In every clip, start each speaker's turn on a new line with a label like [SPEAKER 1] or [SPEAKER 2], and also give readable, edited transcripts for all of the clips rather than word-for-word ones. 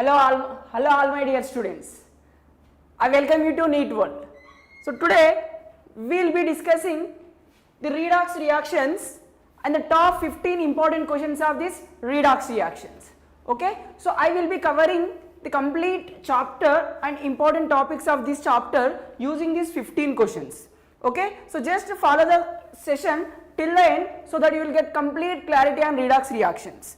[SPEAKER 1] Hello all my dear students. I welcome you to NEET World. So today we will be discussing the redox reactions and the top 15 important questions of this redox reactions. Okay, so I will be covering the complete chapter and important topics of this chapter using these 15 questions. Okay, so just follow the session till the end so that you will get complete clarity on redox reactions.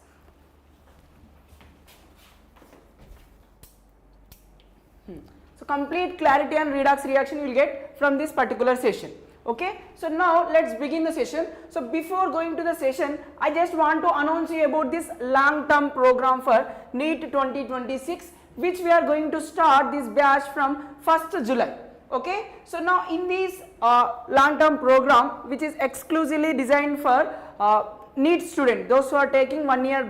[SPEAKER 1] So complete clarity on redox reaction you will get from this particular session. Okay, so now let's begin the session. So before going to the session, I just want to announce you about this long term program for NEET 2026, which we are going to start this batch from 1st July. Okay, so now in this long term program, which is exclusively designed for NEET students, those who are taking 1 year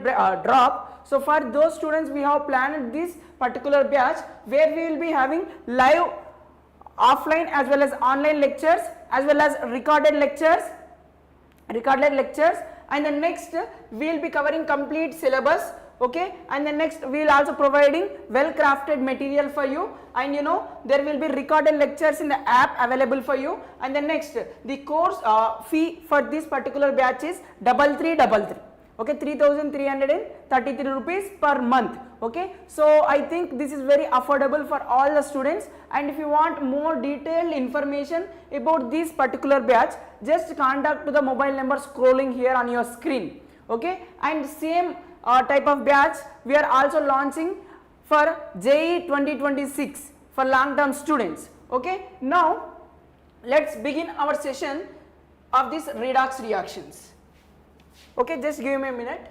[SPEAKER 1] drop. So for those students we have planned this particular batch where we will be having live offline as well as online lectures as well as recorded lectures, and the next we will be covering complete syllabus. Okay, and the next we will also providing well crafted material for you, and you know there will be recorded lectures in the app available for you, and the next the course fee for this particular batch is 3333. Okay, 3,333 rupees per month. Okay, so I think this is very affordable for all the students, and if you want more detailed information about this particular batch, just contact to the mobile number scrolling here on your screen. Okay, and same type of batch we are also launching for JEE 2026 for long term students. Okay, now let's begin our session of this redox reactions. Okay, just give me a minute.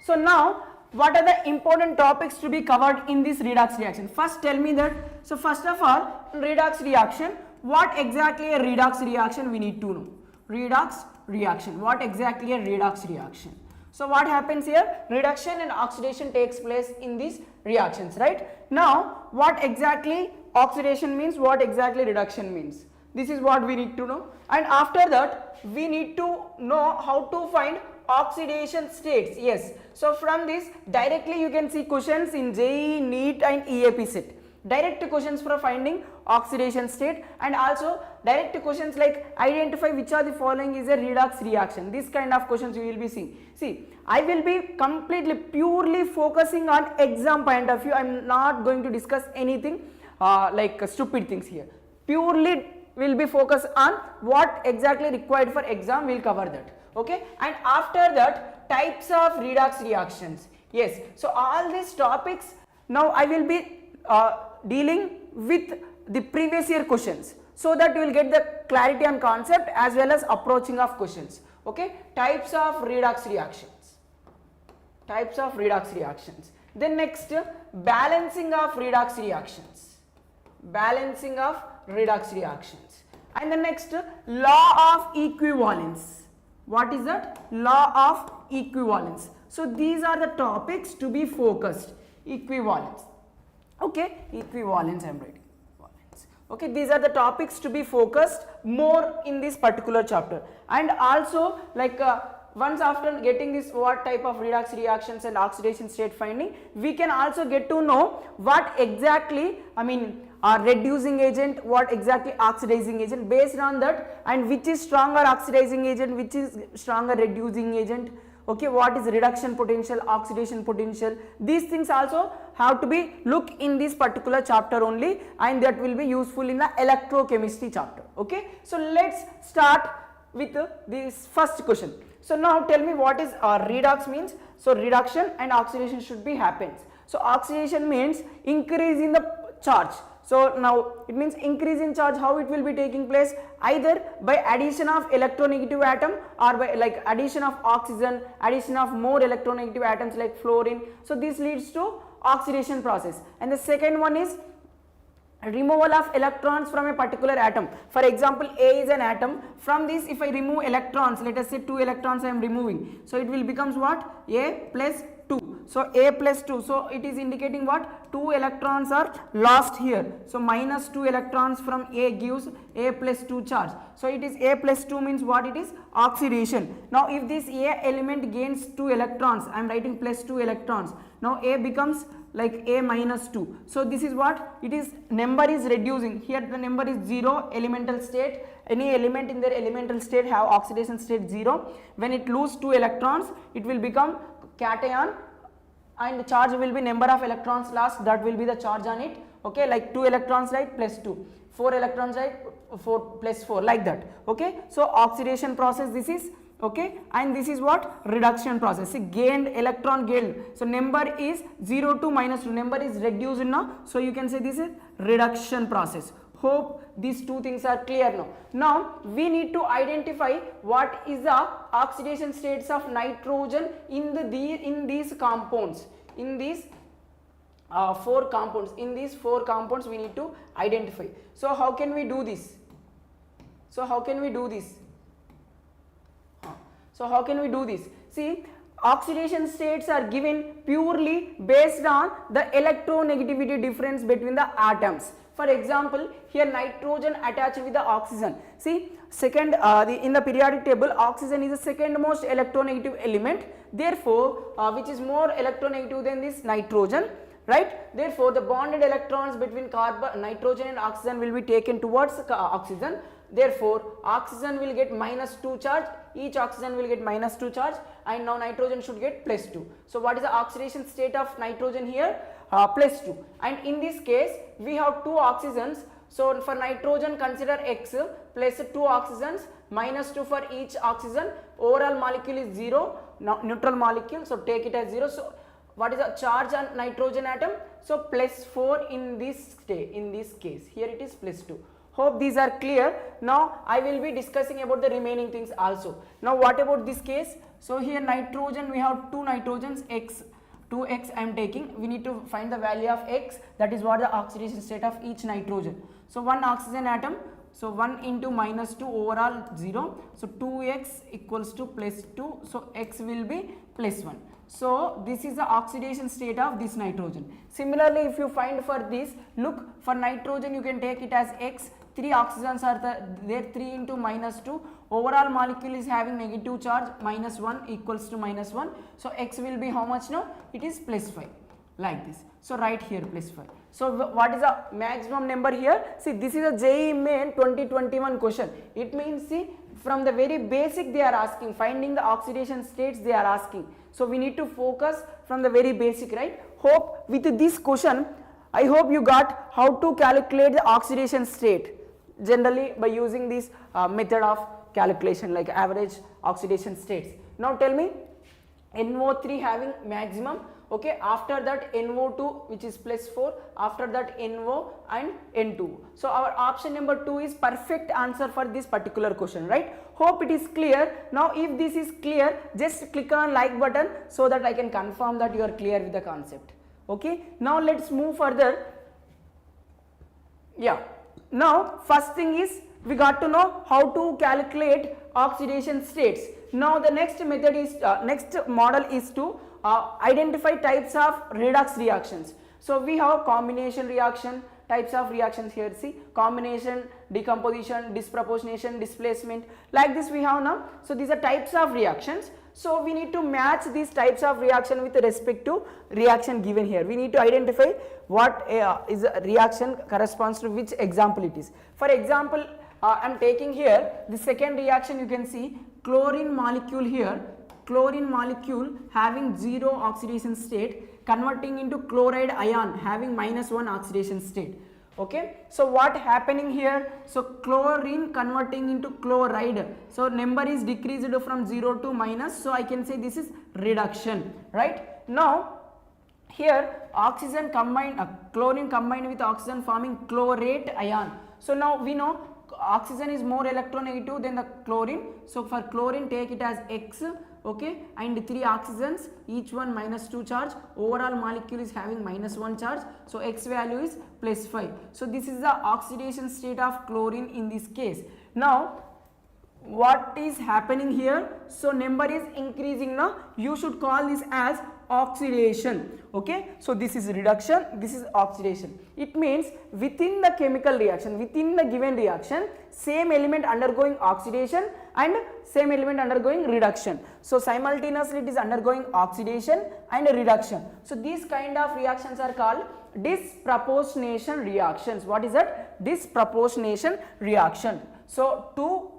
[SPEAKER 1] So now what are the important topics to be covered in this redox reaction? First tell me that, so first of all, redox reaction, what exactly a redox reaction we need to know. Redox reaction, what exactly a redox reaction? So what happens here? Reduction and oxidation takes place in these reactions, right? Now what exactly oxidation means, what exactly reduction means, this is what we need to know, and after that we need to know how to find oxidation states. Yes, so from this directly you can see questions in JEE, NEET and EAP set. Direct questions for finding oxidation state, and also direct questions like identify which are the following is a redox reaction. This kind of questions you will be seeing. See, I will be completely purely focusing on exam point of view. I am not going to discuss anything like stupid things here. Purely will be focused on what exactly required for exam. We will cover that. Okay, and after that types of redox reactions. Yes, so all these topics now I will be dealing with the previous year questions, so that you will get the clarity on concept as well as approaching of questions. Okay, types of redox reactions, then next balancing of redox reactions, and the next law of equivalence. What is that? Law of equivalence. So these are the topics to be focused. Equivalence. Okay, equivalence I am writing. Okay, these are the topics to be focused more in this particular chapter, and also like once after getting this what type of redox reactions and oxidation state finding, we can also get to know what exactly reducing agent, what exactly oxidizing agent, based on that, and which is stronger oxidizing agent, which is stronger reducing agent. Okay, what is reduction potential, oxidation potential, these things also have to be look in this particular chapter only, and that will be useful in the electrochemistry chapter. Okay, so let's start with this first question. So now tell me what is redox means. So reduction and oxidation should be happens. So oxidation means increase in the charge. So now it means increase in charge. How it will be taking place? Either by addition of electronegative atom, or by like addition of oxygen, addition of more electronegative atoms like fluorine. So this leads to oxidation process. And the second one is removal of electrons from a particular atom. For example, A is an atom. From this, if I remove electrons, let us say 2 electrons I am removing, so it will becomes what? A plus 2. So A plus 2. So it is indicating what? 2 electrons are lost here. So minus 2 electrons from A gives A plus 2 charge. So it is A plus 2 means what it is? Oxidation. Now if this A element gains 2 electrons, I am writing plus 2 electrons. Now A becomes like A minus 2. So this is what? It is number is reducing. Here the number is 0 elemental state. Any element in their elemental state have oxidation state 0. When it lose 2 electrons, it will become cation and the charge will be number of electrons lost, that will be the charge on it. Okay, like 2 electrons right plus 2, 4 electrons right 4 plus 4, like that. Okay, so oxidation process this is. Okay, and this is what? Reduction process. See, gained electron gained. So number is 0 to minus 2, number is reduced now. So you can say this is reduction process. Hope these two things are clear now. Now we need to identify what is the oxidation states of nitrogen in these compounds, in these 4 compounds. In these 4 compounds we need to identify. So how can we do this? So how can we do this? See, oxidation states are given purely based on the electronegativity difference between the atoms. For example, here nitrogen attached with the oxygen. See, second in the periodic table, oxygen is the second most electronegative element. Therefore, which is more electronegative than this nitrogen, right? Therefore, the bonded electrons between nitrogen and oxygen will be taken towards oxygen. Therefore, oxygen will get minus 2 charge, each oxygen will get minus 2 charge, and now nitrogen should get plus 2. So what is the oxidation state of nitrogen here? Plus 2. And in this case we have 2 oxygens. So for nitrogen consider X plus 2 oxygens minus 2 for each oxygen. Overall molecule is 0, neutral molecule, so take it as 0. So what is the charge on nitrogen atom? So plus 4 in this case. Here it is plus 2. Hope these are clear. Now I will be discussing about the remaining things also. Now what about this case? So here nitrogen, we have 2 nitrogens, X, 2x I am taking. We need to find the value of X, that is what the oxidation state of each nitrogen. So one oxygen atom, so 1 into minus 2, overall 0. So 2x equals to plus 2, so X will be plus 1. So this is the oxidation state of this nitrogen. Similarly, if you find for this, look, for nitrogen you can take it as X, 3 oxygens are there, 3 into minus 2, overall molecule is having negative charge, minus 1 equals to minus 1. So X will be how much now? It is plus 5, like this. So write here plus 5. So what is the maximum number here? See, this is a JEE Main 2021 question. It means, see, from the very basic they are asking, finding the oxidation states they are asking. So we need to focus from the very basic, right? Hope with this question, I hope you got how to calculate the oxidation state generally by using this method of calculation, like average oxidation states. Now tell me, NO3 having maximum, okay, after that NO2 which is plus 4, after that NO and N2. So our option number 2 is perfect answer for this particular question, right? Hope it is clear. Now if this is clear, just click on like button so that I can confirm that you are clear with the concept. Okay, now let's move further. Yeah, now first thing is we got to know how to calculate oxidation states. Now the next method is next model is to identify types of redox reactions. So we have combination reaction, types of reactions here. See, combination, decomposition, disproportionation, displacement, like this we have now. So these are types of reactions. So we need to match these types of reaction with respect to reaction given here. We need to identify what is a reaction corresponds to which example it is. For example, I am taking here the second reaction. You can see chlorine molecule here, chlorine molecule having 0 oxidation state converting into chloride ion having -1 oxidation state. Okay, so what happening here? So chlorine converting into chloride, so number is decreased from 0 to minus, so I can say this is reduction, right? Now here oxygen combined, chlorine combined with oxygen forming chlorate ion. So now we know oxygen is more electronegative than the chlorine, so for chlorine take it as X, okay, and 3 oxygens, each one -2 charge, overall molecule is having -1 charge, so X value is plus 5. So this is the oxidation state of chlorine in this case. Now what is happening here? So number is increasing now, you should call this as oxidation. Okay, so this is reduction, this is oxidation. It means within the chemical reaction, within the given reaction, same element undergoing oxidation and same element undergoing reduction. So simultaneously it is undergoing oxidation and reduction. So these kind of reactions are called disproportionation reactions. What is that? Disproportionation reaction. So 2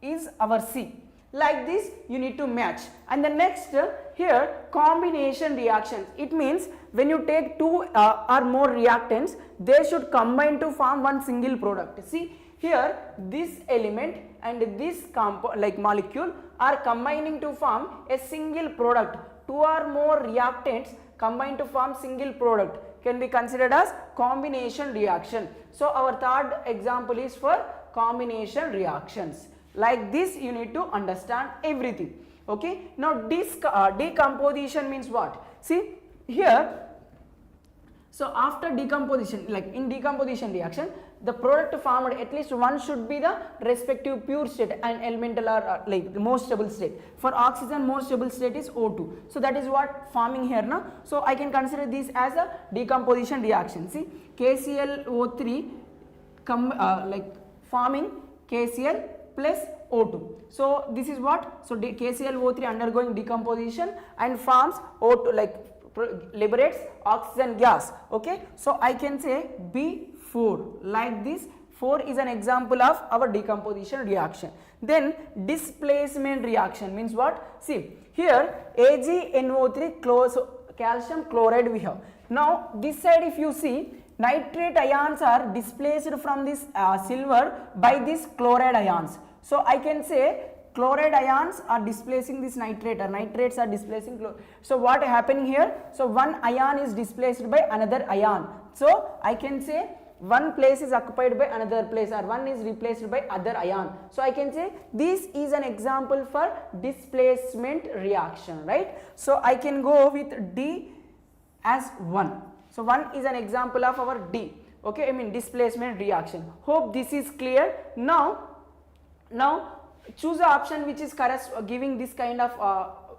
[SPEAKER 1] is our C. Like this you need to match. And the next here, combination reactions. It means when you take 2 or more reactants, they should combine to form one single product. See here, this element and this molecule are combining to form a single product. 2 or more reactants combine to form single product can be considered as combination reaction. So our third example is for combination reactions. Like this you need to understand everything. Okay, now decomposition means what? See here, so after decomposition, like in decomposition reaction, the product formed, at least one should be the respective pure state and elemental or like the most stable state. For oxygen, most stable state is O2. So that is what forming here now. So I can consider this as a decomposition reaction. See, KClO3 forming KCl plus O2. So this is what? So KClO3 undergoing decomposition and forms O2, liberates oxygen gas. Okay, so I can say B4 like this. 4 is an example of our decomposition reaction. Then displacement reaction means what? See here, AgNO3 calcium chloride we have. Now this side if you see, nitrate ions are displaced from this silver by these chloride ions. So I can say chloride ions are displacing this nitrate, or nitrates are displacing chloride. So what happening here? So one ion is displaced by another ion. So I can say one place is occupied by another place, or one is replaced by other ion. So I can say this is an example for displacement reaction, right? So I can go with D as 1. So 1 is an example of our D. Okay, I mean displacement reaction. Hope this is clear. Now choose the option which is giving this kind of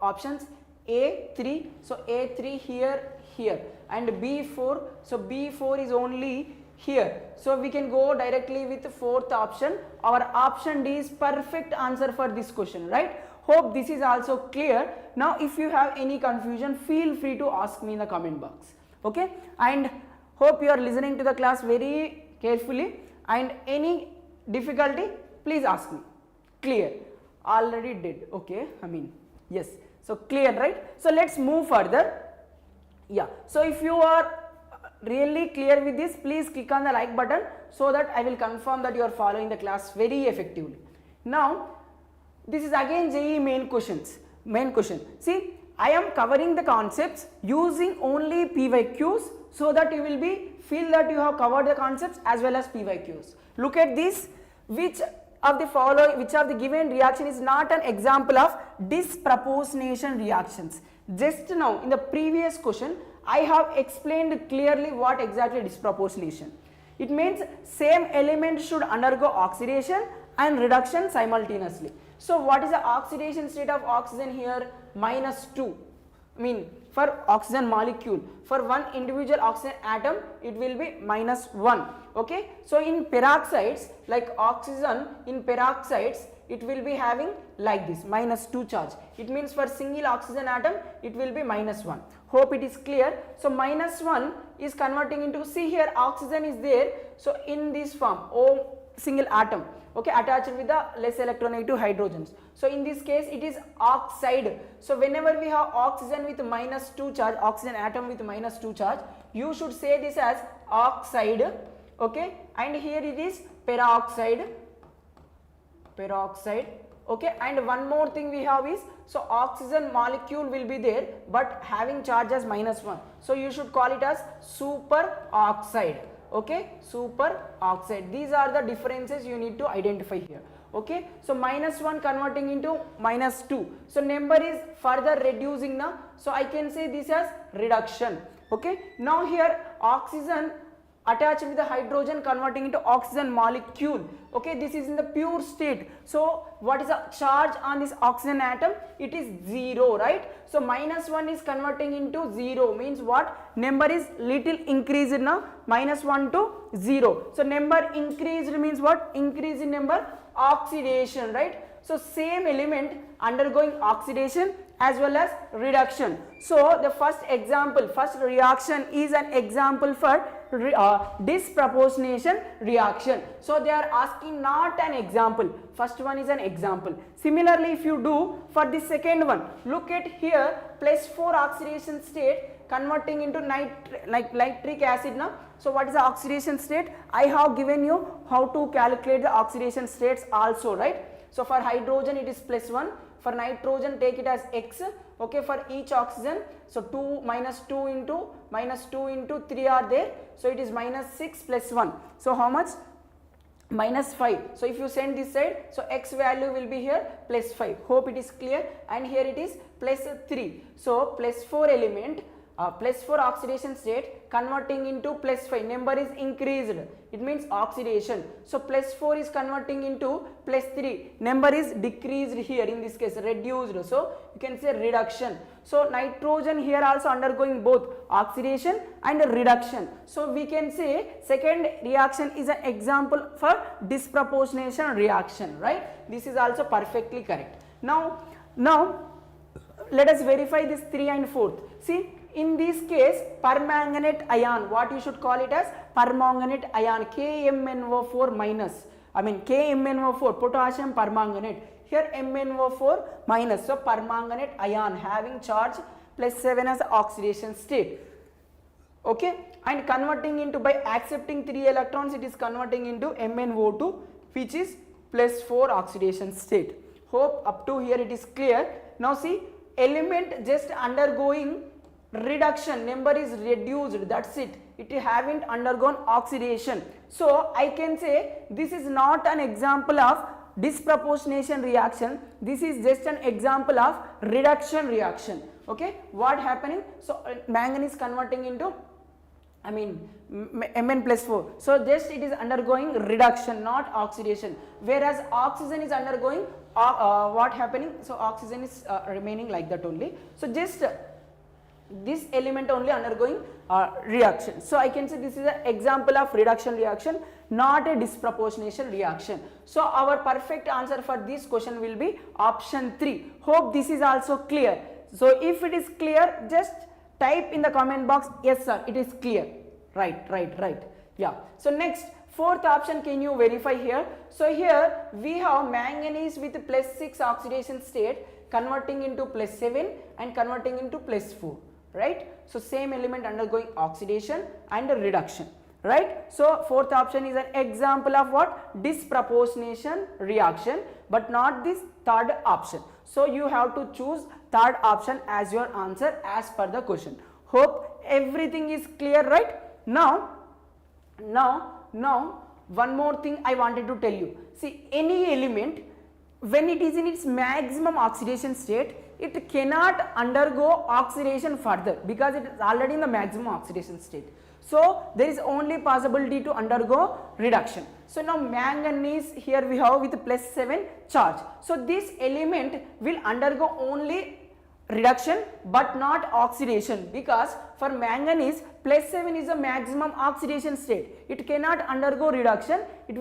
[SPEAKER 1] options. A3, so A3 here, and B4, so B4 is only here. So we can go directly with the fourth option. Our option D is perfect answer for this question, right? Hope this is also clear. Now if you have any confusion, feel free to ask me in the comment box. Okay, and hope you are listening to the class very carefully, and any difficulty please ask me. Clear? Already did. Okay, I mean yes, so clear, right? So let's move further. Yeah, so if you are really clear with this, please click on the like button so that I will confirm that you are following the class very effectively. Now this is again JEE main question. See, I am covering the concepts using only PYQs so that you will feel that you have covered the concepts as well as PYQs. Look at this. Which of the given reaction is not an example of disproportionation reactions? Just now in the previous question I have explained clearly what exactly disproportionation. It means same element should undergo oxidation and reduction simultaneously. So what is the oxidation state of oxygen here? -2. I mean for oxygen molecule, for one individual oxygen atom it will be -1. Okay, so in peroxides, like oxygen in peroxides, it will be having like this -2 charge. It means for single oxygen atom it will be -1. Hope it is clear. So -1 is converting into, see here oxygen is there, so in this form O single atom, okay, attached with the less electronegative hydrogens. So in this case it is oxide. So whenever we have oxygen with -2 charge, oxygen atom with -2 charge, you should say this as oxide. Okay, and here it is peroxide. Okay, and one more thing we have is, so oxygen molecule will be there but having charge as -1, so you should call it as superoxide. Okay, superoxide. These are the differences you need to identify here. Okay, so -1 converting into -2, so number is further reducing now, so I can say this as reduction. Okay, now here oxygen attached with the hydrogen converting into oxygen molecule. Okay, this is in the pure state. So what is the charge on this oxygen atom? It is 0, right? So -1 is converting into 0, means what? Number is little increased now, -1 to 0. So number increased means what? Increase in number, oxidation, right? So same element undergoing oxidation as well as reduction. So the first example, first reaction is an example for disproportionation reaction. So they are asking not an example, first one is an example. Similarly, if you do for the second one, look at here, +4 oxidation state converting into nitric acid now. So what is the oxidation state? I have given you how to calculate the oxidation states also, right? So for hydrogen it is +1, for nitrogen take it as X, okay, for each oxygen, so 2 into 3 are there, so it is -6 + 1, so how much? -5. So if you send this side, so X value will be here +5. Hope it is clear. And here it is +3. So +4 element, +4 oxidation state converting into +5, number is increased, it means oxidation. So +4 is converting into +3, number is decreased here, in this case reduced, so you can say reduction. So nitrogen here also undergoing both oxidation and reduction. So we can say second reaction is an example for disproportionation reaction, right? This is also perfectly correct. Now let us verify this 3 and 4th. See, in this case, permanganate ion, what you should call it as? Permanganate ion, KMnO4 minus, KMnO4, potassium permanganate, here MnO4 minus, so permanganate ion having charge +7 as oxidation state, okay, and converting into, by accepting 3 electrons, it is converting into MnO2, which is +4 oxidation state. Hope up to here it is clear. Now see, element just undergoing reduction, number is reduced, that's it, it haven't undergone oxidation. So I can say this is not an example of disproportionation reaction, this is just an example of reduction reaction. Okay, what happening? So manganese converting into Mn +4, so just it is undergoing reduction, not oxidation, whereas oxygen is undergoing what happening? So oxygen is remaining like that only, so just this element only undergoing reaction. So I can say this is an example of reduction reaction, not a disproportionation reaction. So our perfect answer for this question will be option 3. Hope this is also clear. So if it is clear, just type in the comment box, yes sir, it is clear. Right. Yeah. So next, 4th option, can you verify here? So here we have manganese with +6 oxidation state converting into +7 and converting into +4. Right, so same element undergoing oxidation and reduction, right? So 4th option is an example of what? Disproportionation reaction, but not this 3rd option. So you have to choose 3rd option as your answer as per the question. Hope everything is clear, right? Now one more thing I wanted to tell you. See, any element when it is in its maximum oxidation state, it cannot undergo oxidation further because it is already in the maximum oxidation state. So there is only possibility to undergo reduction. So now manganese here we have with +7 charge. So this element will undergo only reduction but not oxidation, because for manganese +7 is the maximum oxidation state. It cannot undergo reduction, it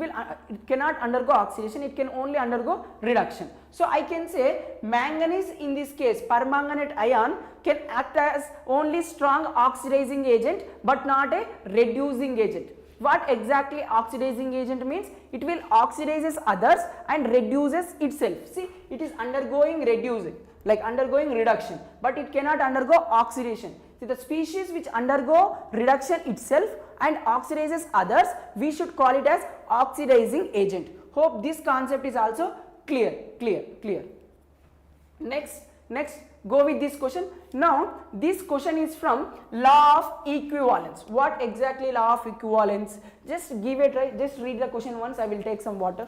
[SPEAKER 1] cannot undergo oxidation, it can only undergo reduction. So I can say manganese in this case, permanganate ion, can act as only strong oxidizing agent but not a reducing agent. What exactly oxidizing agent means? It will oxidizes others and reduces itself. See, it is undergoing reducing, like undergoing reduction, but it cannot undergo oxidation. See, the species which undergo reduction itself and oxidizes others, we should call it as oxidizing agent. Hope this concept is also clear. Next, go with this question. Now this question is from law of equivalence. What exactly law of equivalence? Just give it, right? Just read the question once. I will take some water.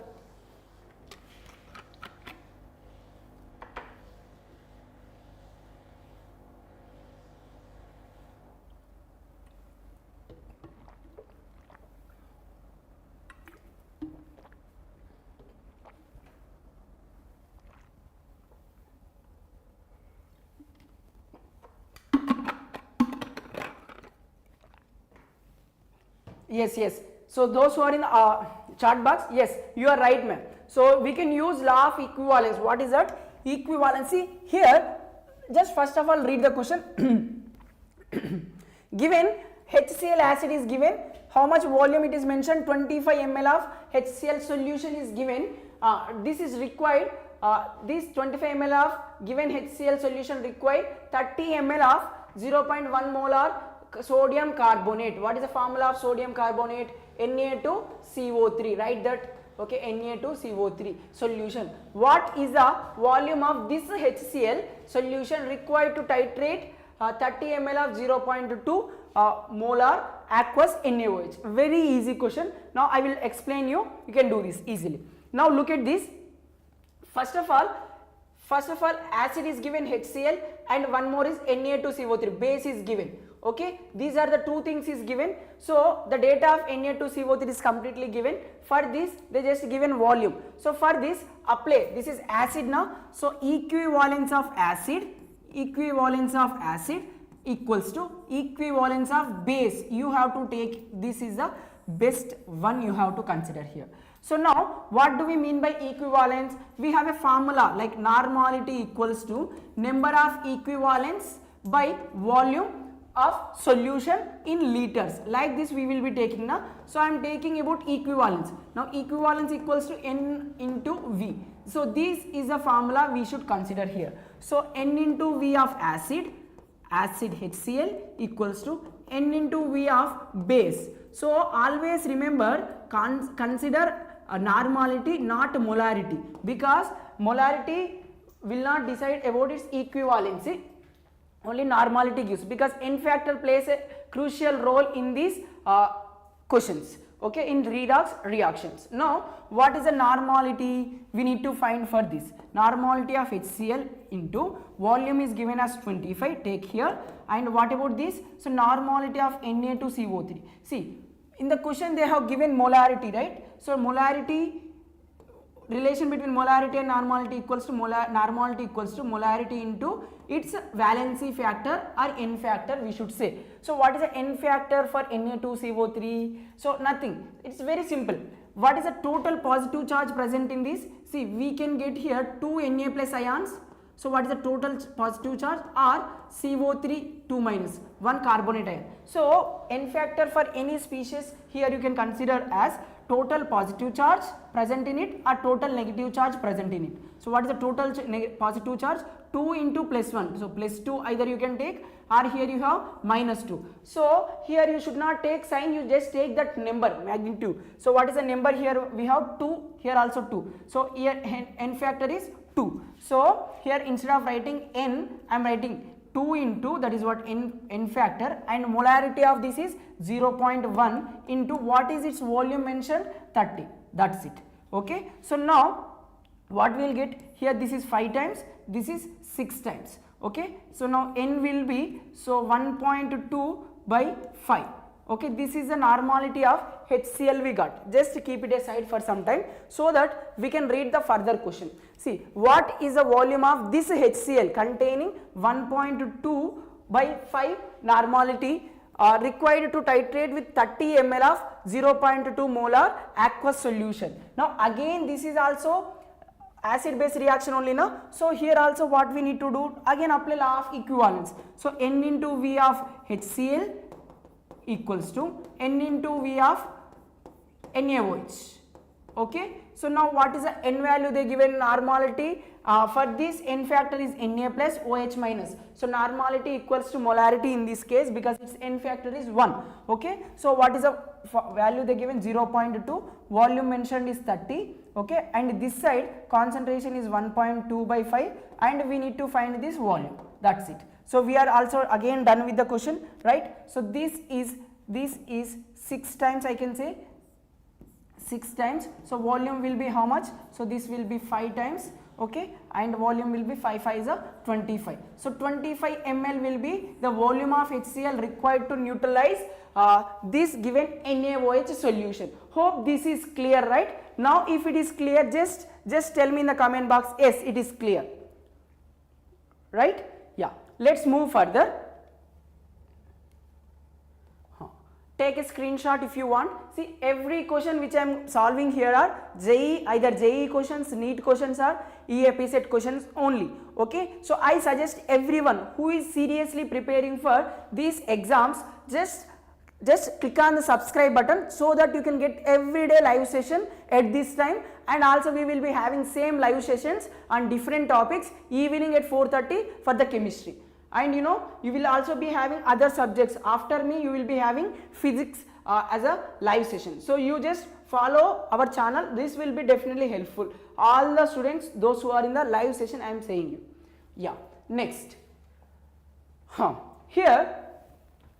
[SPEAKER 1] Yes, yes. So those who are in the chart box, yes, you are right, ma'am. So we can use law of equivalence. What is that? Equivalency. Here, just first of all read the question. Given HCl acid is given, how much volume it is mentioned? 25 ml of HCl solution is given. This is required. This 25 ml of given HCl solution required 30 ml of 0.1 molar sodium carbonate. What is the formula of sodium carbonate? Na2CO3. Write that. Okay, Na2CO3 solution. What is the volume of this HCl solution required to titrate 30 ml of 0.2 molar aqueous NaOH? Very easy question. Now I will explain you. You can do this easily. Now look at this. First of all, acid is given HCl and one more is Na2CO3. Base is given. Okay, these are the two things is given. So the data of Na2CO3 is completely given. For this they just given volume. So for this apply, this is acid now. So equivalence of acid equals to equivalence of base. You have to take, this is the best one you have to consider here. So now what do we mean by equivalence? We have a formula like normality equals to number of equivalents by volume of solution in liters. Like this we will be taking now. So I am taking about equivalence. Now equivalence equals to N into V. So this is the formula we should consider here. So N into V of acid HCl equals to N into V of base. So always remember, consider normality, not molarity, because molarity will not decide about its equivalency. Only normality gives, because N factor plays a crucial role in these questions, okay, in redox reactions. Now what is the normality we need to find for this? Normality of HCl into volume is given as 25, take here, and what about this? So normality of Na2CO3. See, in the question they have given molarity, right? So molarity, relation between molarity and normality equals to normality equals to molarity into its valency factor or N factor we should say. So what is the N factor for Na2CO3? So nothing, it's very simple. What is the total positive charge present in this? See, we can get here 2 Na plus ions. So what is the total positive charge? Or CO3 2 minus 1 carbonate ion. So N factor for any species here you can consider as total positive charge present in it or total negative charge present in it. So what is the total positive charge? 2 into plus 1. So plus 2 either you can take, or here you have minus 2. So here you should not take sign, you just take that number, magnitude. So what is the number here? We have 2, here also 2. So here N factor is 2. So here instead of writing N, I am writing 2 into, that is what N factor, and molarity of this is 0.1 into what is its volume mentioned? 30. That's it. Okay. So now what we will get here, this is 5 times, this is 6 times. Okay. So now N will be, so 1.2 by 5. Okay, this is the normality of HCl we got. Just keep it aside for some time so that we can read the further question. See, what is the volume of this HCl containing 1.2 by 5 normality required to titrate with 30 ml of 0.2 molar aqueous solution. Now again this is also acid base reaction only now. So here also what we need to do, again apply law of equivalence. So N into V of HCl equals to N into V of NaOH. Okay. So now what is the N value they given normality? For this N factor is Na plus OH minus. So normality equals to molarity in this case because its N factor is 1. Okay. So what is the value they given? 0.2. Volume mentioned is 30. Okay. And this side concentration is 1.2 by 5 and we need to find this volume. That's it. So we are also again done with the question, right? So this is 6 times, I can say 6 times. So volume will be how much? So this will be 5 times. Okay, and volume will be 5 is a 25. So 25 ml will be the volume of HCl required to neutralize this given NaOH solution. Hope this is clear, right? Now if it is clear, just tell me in the comment box, yes, it is clear, right? Yeah, let's move further. take a screenshot if you want. See, every question which I am solving here are JEE, either JEE questions, NEET questions or EAP set questions only. Okay, so I suggest everyone who is seriously preparing for these exams, just click on the subscribe button so that you can get everyday live session at this time, and also we will be having same live sessions on different topics evening at 4:30 for the chemistry. And you know, you will also be having other subjects. After me you will be having physics as a live session. So you just follow our channel, this will be definitely helpful. All the students, those who are in the live session, I am saying you. Yeah, next. Here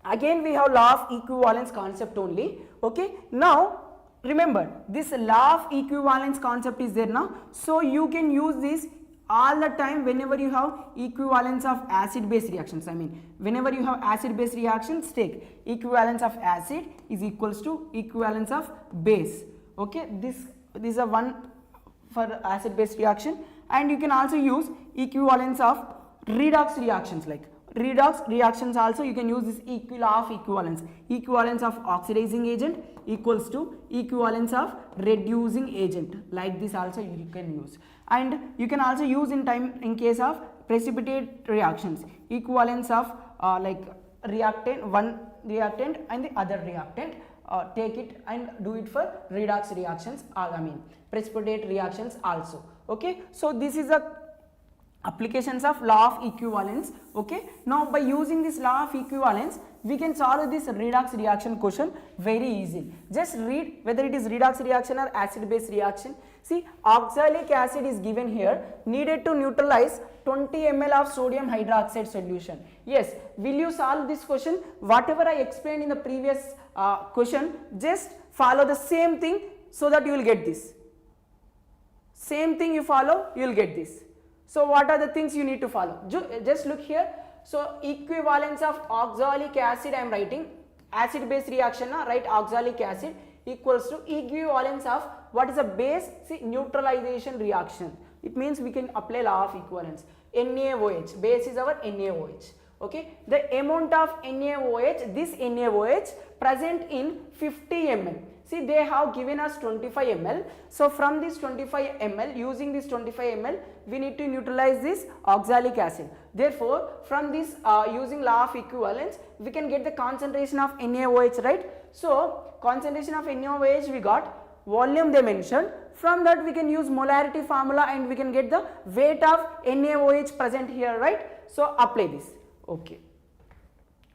[SPEAKER 1] again we have law of equivalence concept only. Okay, now remember this law of equivalence concept is there now, so you can use this all the time whenever you have equivalence of acid base reactions. I mean, whenever you have acid base reactions, take equivalence of acid is equals to equivalence of base. Okay, this is a one for acid base reaction, and you can also use equivalence of redox reactions. Like redox reactions also you can use this law of equivalence. Equivalence of oxidizing agent equals to equivalence of reducing agent. Like this also you can use. And you can also use in case of precipitate reactions, equivalence of like reactant, one reactant and the other reactant, take it and do it for redox reactions, I mean precipitate reactions also. Okay, so this is a applications of law of equivalence. Okay, now by using this law of equivalence we can solve this redox reaction question very easily. Just read whether it is redox reaction or acid base reaction. See, oxalic acid is given here, needed to neutralize 20 ml of sodium hydroxide solution. Yes, will you solve this question? Whatever I explained in the previous question, just follow the same thing so that you will get this. Same thing you follow, you will get this. So what are the things you need to follow? Just look here. So equivalence of oxalic acid I am writing, acid base reaction, write oxalic acid equals to equivalence of what is a base? See, neutralization reaction. It means we can apply law of equivalence. NaOH, base is our NaOH. Okay, the amount of NaOH, this NaOH present in 50 ml. See, they have given us 25 ml. So from this 25 ml, using this 25 ml, we need to neutralize this oxalic acid. Therefore, from this using law of equivalence, we can get the concentration of NaOH, right? So concentration of NaOH we got, volume they mentioned. From that we can use molarity formula and we can get the weight of NaOH present here, right? So apply this. Okay.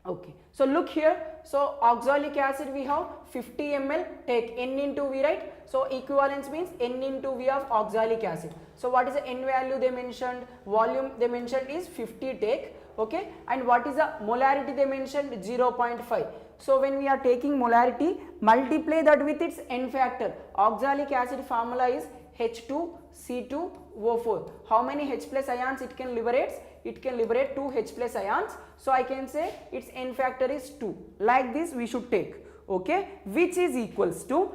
[SPEAKER 1] Okay, so look here. So oxalic acid we have 50 ml, take N into V, right? So equivalence means N into V of oxalic acid. So what is the N value they mentioned? Volume they mentioned is 50 take. Okay, and what is the molarity they mentioned? 0.5. So when we are taking molarity, multiply that with its N factor. Oxalic acid formula is H2C2O4. How many H plus ions it can liberate? It can liberate 2 H plus ions. So I can say its N factor is 2. Like this we should take. Okay, which is equals to,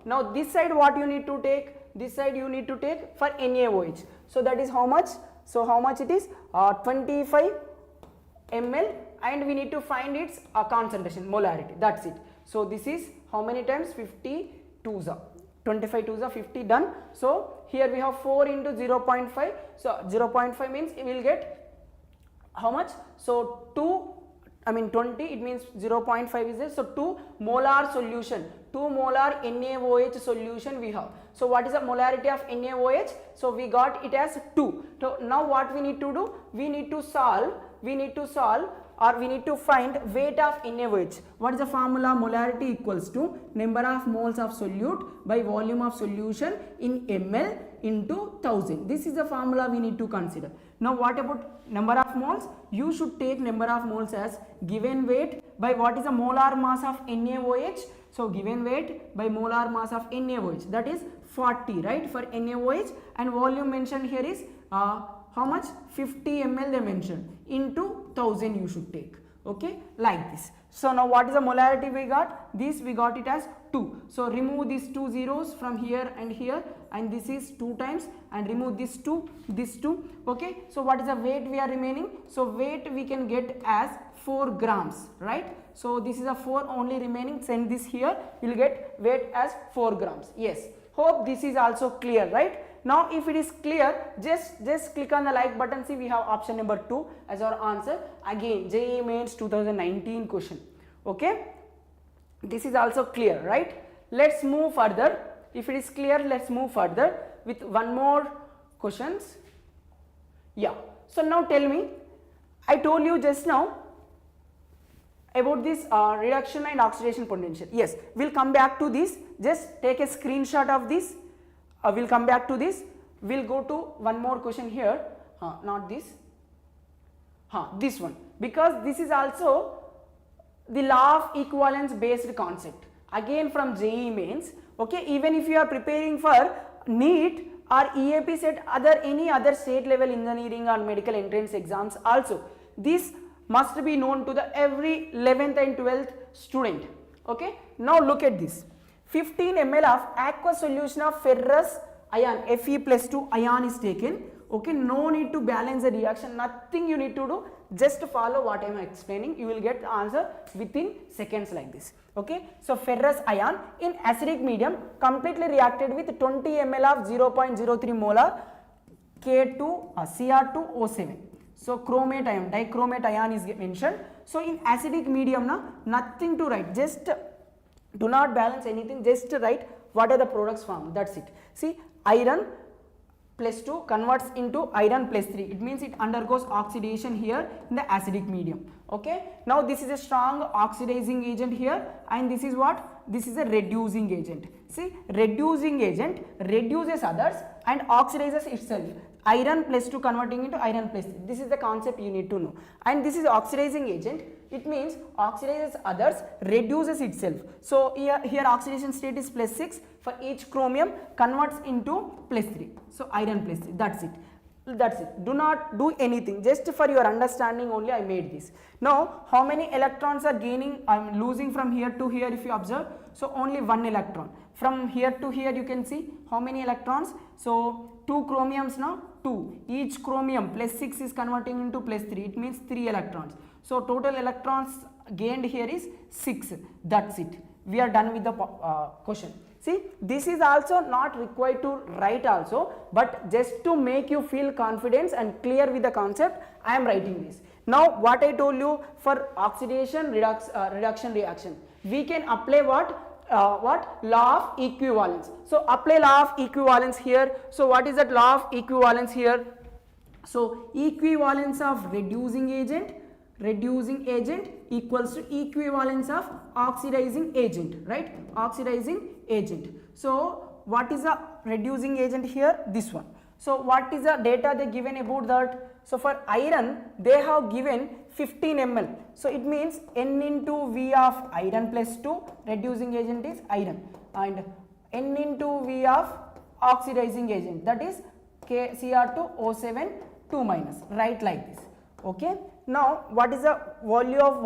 [SPEAKER 1] now this side what you need to take? This side you need to take for NaOH. So that is how much? So how much it is? 25 ml, and we need to find its concentration, molarity. That's it. So this is how many times? 50 2s are 25 2s are 50, done. So here we have 4 into 0.5. So 0.5 means we will get how much? So 20, it means 0.5 is there. So 2 molar solution, 2 molar NaOH solution we have. So what is the molarity of NaOH? So we got it as 2. So now what we need to do? We need to solve or we need to find weight of NaOH. What is the formula? Molarity equals to number of moles of solute by volume of solution in ml into 1000. This is the formula we need to consider. Now what about number of moles? You should take number of moles as given weight by what is the molar mass of NaOH. So given weight by molar mass of NaOH, that is 40, right, for NaOH, and volume mentioned here is how much? 50 ml they mentioned, into 1000 you should take. Okay, like this. So now what is the molarity we got? This we got it as 2. So remove these 2 zeros from here, and this is 2 times, and remove this 2, this 2. Okay, so what is the weight we are remaining? So weight we can get as 4 grams, right? So this is a 4 only remaining, send this here, you will get weight as 4 grams. Yes, hope this is also clear, right? Now if it is clear, just click on the like button. See, we have option number 2 as our answer. Again, JEE Mains 2019 question. Okay, this is also clear, right? Let's move further. If it is clear, let's move further with one more questions. Yeah, so now tell me, I told you just now about this reduction and oxidation potential. Yes, we'll come back to this. Just take a screenshot of this. We'll come back to this. We'll go to one more question here. Not this. This one, because this is also the law of equivalence based concept. Again from JEE Mains. Okay, even if you are preparing for NEET or EAP set, any other state level engineering or medical entrance exams also, this must be known to the every 11th and 12th student. Okay, now look at this. 15 ml of aqueous solution of ferrous ion Fe+2 ion is taken. Okay, no need to balance the reaction, nothing you need to do, just follow what I am explaining, you will get the answer within seconds like this. Okay, so ferrous ion in acidic medium completely reacted with 20 ml of 0.03 molar K2 Cr2O7. So chromate ion, dichromate ion is mentioned. So in acidic medium, nothing to write, just do not balance anything, just write what are the products formed, that's it. See, iron +2 converts into iron +3, it means it undergoes oxidation here in the acidic medium. Okay, now this is a strong oxidizing agent here, and this is what? This is a reducing agent. See, reducing agent reduces others and oxidizes itself. Iron +2 converting into iron +3. This is the concept you need to know. And this is oxidizing agent. It means oxidizes others, reduces itself. So here oxidation state is +6. For each chromium converts into +3. So iron +3. That's it. That's it. Do not do anything. Just for your understanding only I made this. Now how many electrons are gaining? I am losing from here to here if you observe. So only 1 electron. From here to here you can see how many electrons. So 2 chromiums now, 2. Each chromium +6 is converting into +3. It means 3 electrons. So total electrons gained here is 6. That's it. We are done with the question. See, this is also not required to write also, but just to make you feel confidence and clear with the concept, I am writing this. Now what I told you for oxidation reduction reaction, we can apply what law of equivalence. So apply law of equivalence here. So what is that law of equivalence here? So equivalence of reducing agent equals to equivalence of oxidizing agent, right? Oxidizing agent. So what is a reducing agent here? This one. So what is the data they given about that? So for iron they have given 15 ml. So it means N into V of iron +2, reducing agent is iron, and N into V of oxidizing agent, that is Cr2O7 2-, right, like this. Okay, now what is the volume of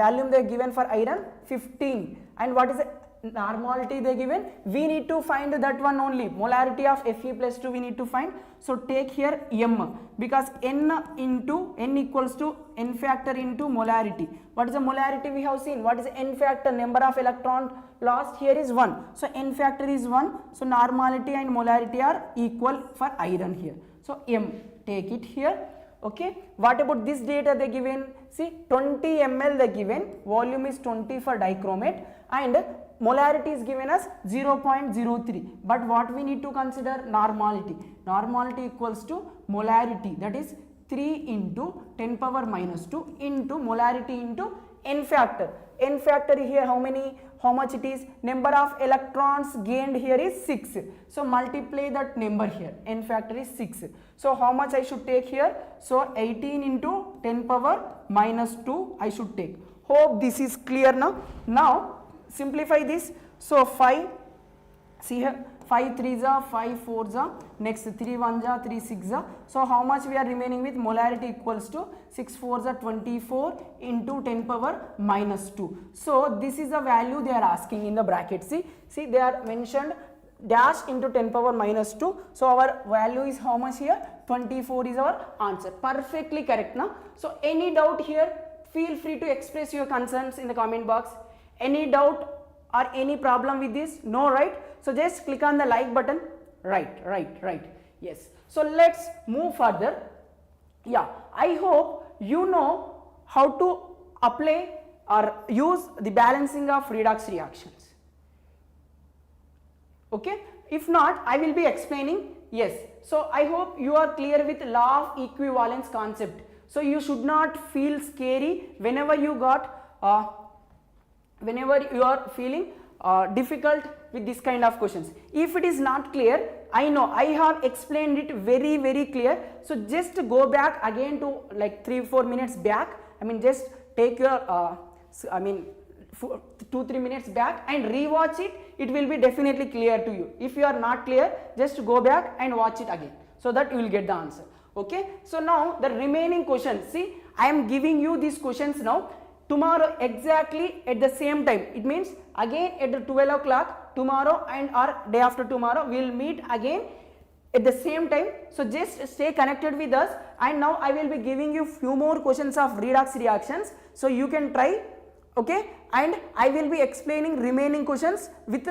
[SPEAKER 1] volume they given for iron? 15. And what is the normality they given? We need to find that one only, molarity of Fe+2 we need to find. So take here M, because N equals to N factor into molarity. What is the molarity we have seen? What is the N factor? Number of electrons lost here is 1. So N factor is 1. So normality and molarity are equal for iron here. So M, take it here. Okay, what about this data they given? See, 20 ml they given, volume is 20 for dichromate, and molarity is given as 0.03. But what we need to consider? Normality. Normality equals to molarity, that is 3 into 10 power minus 2 into molarity into N factor. N factor here how many? How much it is? Number of electrons gained here is 6. So multiply that number here. N factor is 6. So how much I should take here? So 18 into 10 power minus 2 I should take. Hope this is clear now. Now simplify this. So 5, see here, 5 3s are 5 4s are, next 3 1s are 3 6s are. So how much we are remaining with? Molarity equals to 6 4s are 24 into 10 power minus 2. So this is the value they are asking in the bracket. See they are mentioned dash into 10 power minus 2. So our value is how much here? 24 is our answer. Perfectly correct now. So any doubt here? feel free to express your concerns in the comment box. Any doubt or any problem with this? No, right? So just click on the like button. Right. Yes. So let's move further. Yeah, I hope you know how to apply or use the balancing of redox reactions. Okay, if not, I will be explaining. Yes, so I hope you are clear with law of equivalence concept. So you should not feel scary whenever you are feeling difficult with this kind of questions. If it is not clear, I know I have explained it very clear. So just go back again to like 3-4 minutes back. I mean, just take your 2-3 minutes back and rewatch it. It will be definitely clear to you. If you are not clear, just go back and watch it again, so that you will get the answer. Okay, so now the remaining questions. See, I am giving you these questions now. Tomorrow exactly at the same time, it means again at the 12 o'clock tomorrow and or day after tomorrow we will meet again at the same time. So just stay connected with us, and now I will be giving you few more questions of redox reactions, so you can try. Okay, and I will be explaining remaining questions with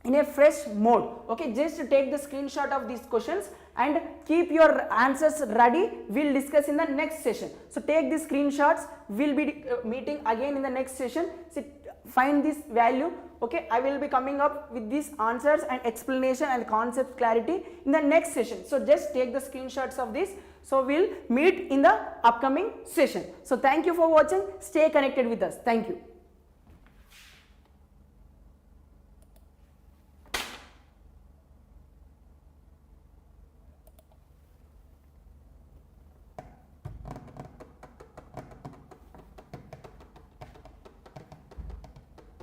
[SPEAKER 1] in a fresh mode. Okay, just take the screenshot of these questions and keep your answers ready. We'll discuss in the next session. So take these screenshots. We'll be meeting again in the next session. So find this value. Okay, I will be coming up with these answers and explanation and concept clarity in the next session. So just take the screenshots of this. So we'll meet in the upcoming session. So thank you for watching. Stay connected with us. Thank you.